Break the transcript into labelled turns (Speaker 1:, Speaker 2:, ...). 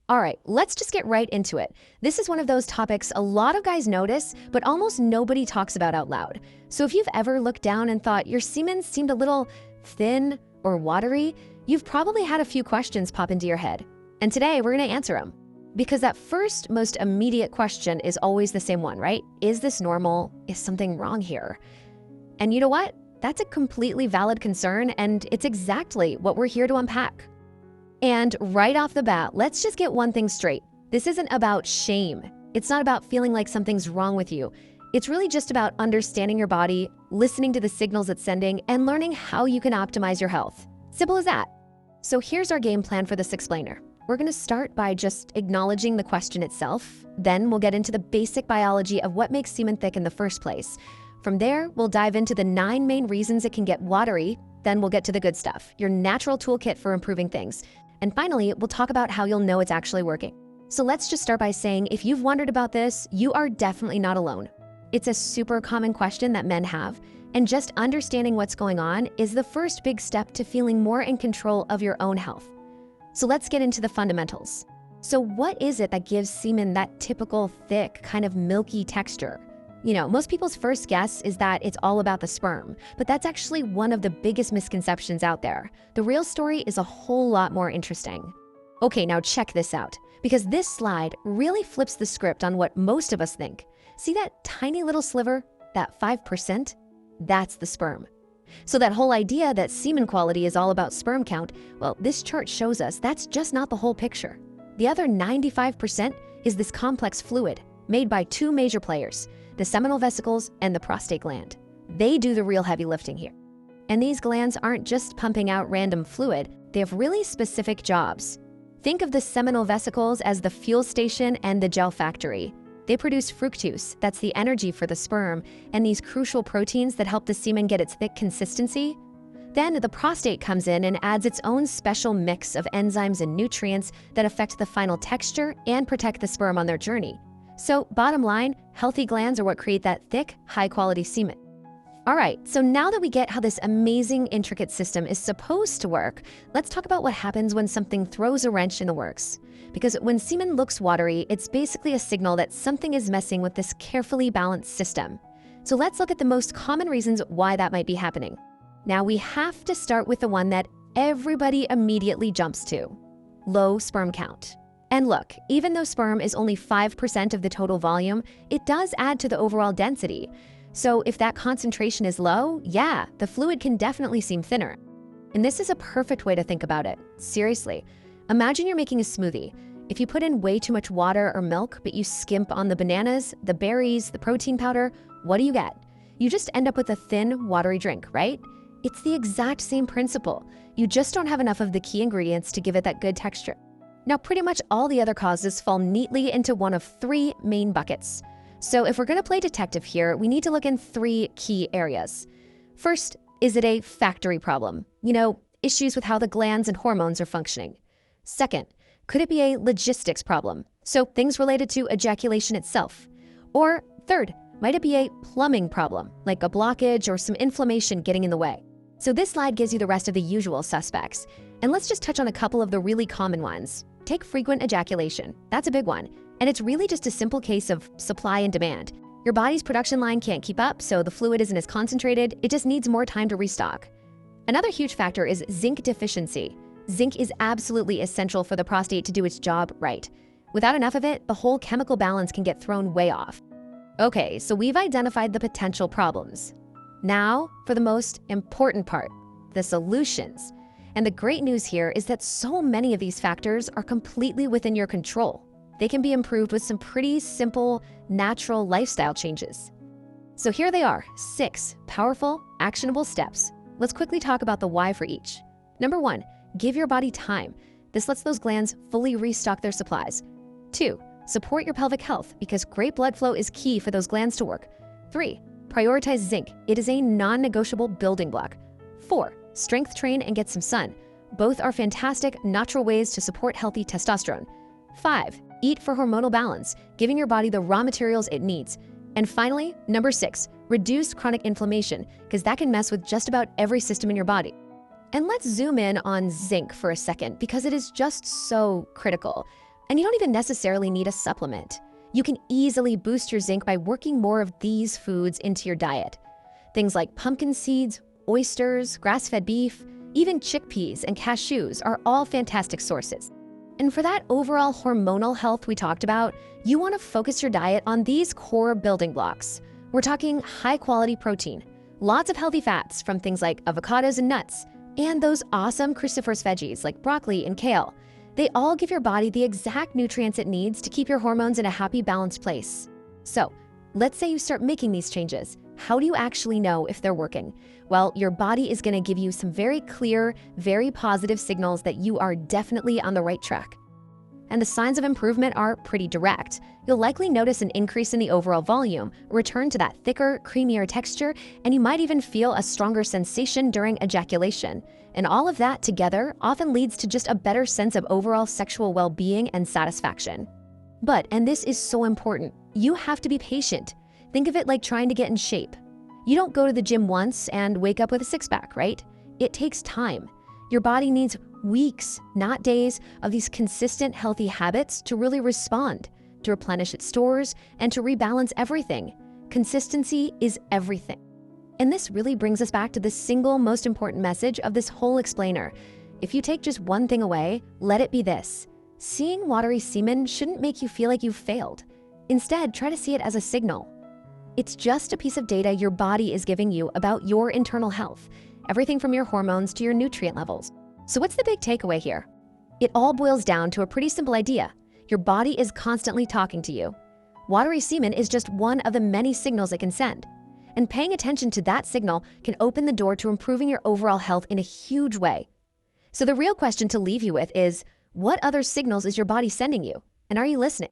Speaker 1: All right, let's just get right into it. This is one of those topics a lot of guys notice, but almost nobody talks about out loud. So if you've ever looked down and thought your semen seemed a little thin or watery, you've probably had a few questions pop into your head. And today we're going to answer them. Because that first, most immediate question is always the same one, right? Is this normal? Is something wrong here? And you know what? That's a completely valid concern, and it's exactly what we're here to unpack. And right off the bat, let's just get one thing straight. This isn't about shame. It's not about feeling like something's wrong with you. It's really just about understanding your body, listening to the signals it's sending, and learning how you can optimize your health. Simple as that. So here's our game plan for this explainer. We're going to start by just acknowledging the question itself. Then we'll get into the basic biology of what makes semen thick in the first place. From there, we'll dive into the 9 main reasons it can get watery. Then we'll get to the good stuff, your natural toolkit for improving things. And finally, we'll talk about how you'll know it's actually working. So let's just start by saying, if you've wondered about this, you are definitely not alone. It's a super common question that men have, and just understanding what's going on is the first big step to feeling more in control of your own health. So let's get into the fundamentals. So what is it that gives semen that typical thick, kind of milky texture? You know, most people's first guess is that it's all about the sperm, but that's actually one of the biggest misconceptions out there. The real story is a whole lot more interesting. Okay, now check this out, because this slide really flips the script on what most of us think. See that tiny little sliver, that 5%? That's the sperm. So that whole idea that semen quality is all about sperm count, well, this chart shows us that's just not the whole picture. The other 95% is this complex fluid made by 2 major players, the seminal vesicles and the prostate gland. They do the real heavy lifting here. And these glands aren't just pumping out random fluid, they have really specific jobs. Think of the seminal vesicles as the fuel station and the gel factory. They produce fructose, that's the energy for the sperm, and these crucial proteins that help the semen get its thick consistency. Then the prostate comes in and adds its own special mix of enzymes and nutrients that affect the final texture and protect the sperm on their journey. So bottom line, healthy glands are what create that thick, high-quality semen. All right, so now that we get how this amazing, intricate system is supposed to work, let's talk about what happens when something throws a wrench in the works. Because when semen looks watery, it's basically a signal that something is messing with this carefully balanced system. So let's look at the most common reasons why that might be happening. Now we have to start with the one that everybody immediately jumps to: low sperm count. And look, even though sperm is only 5% of the total volume, it does add to the overall density. So if that concentration is low, yeah, the fluid can definitely seem thinner. And this is a perfect way to think about it. Seriously, imagine you're making a smoothie. If you put in way too much water or milk, but you skimp on the bananas, the berries, the protein powder, what do you get? You just end up with a thin, watery drink, right? It's the exact same principle. You just don't have enough of the key ingredients to give it that good texture. Now, pretty much all the other causes fall neatly into one of 3 main buckets. So if we're going to play detective here, we need to look in 3 key areas. First, is it a factory problem? You know, issues with how the glands and hormones are functioning. Second, could it be a logistics problem? So things related to ejaculation itself. Or third, might it be a plumbing problem, like a blockage or some inflammation getting in the way? So this slide gives you the rest of the usual suspects. And let's just touch on a couple of the really common ones. Take frequent ejaculation. That's a big one. And it's really just a simple case of supply and demand. Your body's production line can't keep up, so the fluid isn't as concentrated. It just needs more time to restock. Another huge factor is zinc deficiency. Zinc is absolutely essential for the prostate to do its job right. Without enough of it, the whole chemical balance can get thrown way off. Okay, so we've identified the potential problems. Now, for the most important part, the solutions. And the great news here is that so many of these factors are completely within your control. They can be improved with some pretty simple, natural lifestyle changes. So here they are, 6 powerful, actionable steps. Let's quickly talk about the why for each. Number 1, give your body time. This lets those glands fully restock their supplies. 2, support your pelvic health because great blood flow is key for those glands to work. 3, prioritize zinc. It is a non-negotiable building block. 4, strength train and get some sun. Both are fantastic, natural ways to support healthy testosterone. 5, eat for hormonal balance, giving your body the raw materials it needs. And finally, number 6, reduce chronic inflammation, because that can mess with just about every system in your body. And let's zoom in on zinc for a second, because it is just so critical. And you don't even necessarily need a supplement. You can easily boost your zinc by working more of these foods into your diet. Things like pumpkin seeds, oysters, grass-fed beef, even chickpeas and cashews are all fantastic sources. And for that overall hormonal health we talked about, you want to focus your diet on these core building blocks. We're talking high-quality protein, lots of healthy fats from things like avocados and nuts, and those awesome cruciferous veggies like broccoli and kale. They all give your body the exact nutrients it needs to keep your hormones in a happy, balanced place. So, let's say you start making these changes. How do you actually know if they're working? Well, your body is going to give you some very clear, very positive signals that you are definitely on the right track. And the signs of improvement are pretty direct. You'll likely notice an increase in the overall volume, a return to that thicker, creamier texture, and you might even feel a stronger sensation during ejaculation. And all of that together often leads to just a better sense of overall sexual well-being and satisfaction. But, and this is so important, you have to be patient. Think of it like trying to get in shape. You don't go to the gym once and wake up with a six-pack, right? It takes time. Your body needs weeks, not days, of these consistent healthy habits to really respond, to replenish its stores, and to rebalance everything. Consistency is everything. And this really brings us back to the single most important message of this whole explainer. If you take just one thing away, let it be this. Seeing watery semen shouldn't make you feel like you've failed. Instead, try to see it as a signal. It's just a piece of data your body is giving you about your internal health, everything from your hormones to your nutrient levels. So what's the big takeaway here? It all boils down to a pretty simple idea. Your body is constantly talking to you. Watery semen is just one of the many signals it can send. And paying attention to that signal can open the door to improving your overall health in a huge way. So the real question to leave you with is, what other signals is your body sending you? And are you listening?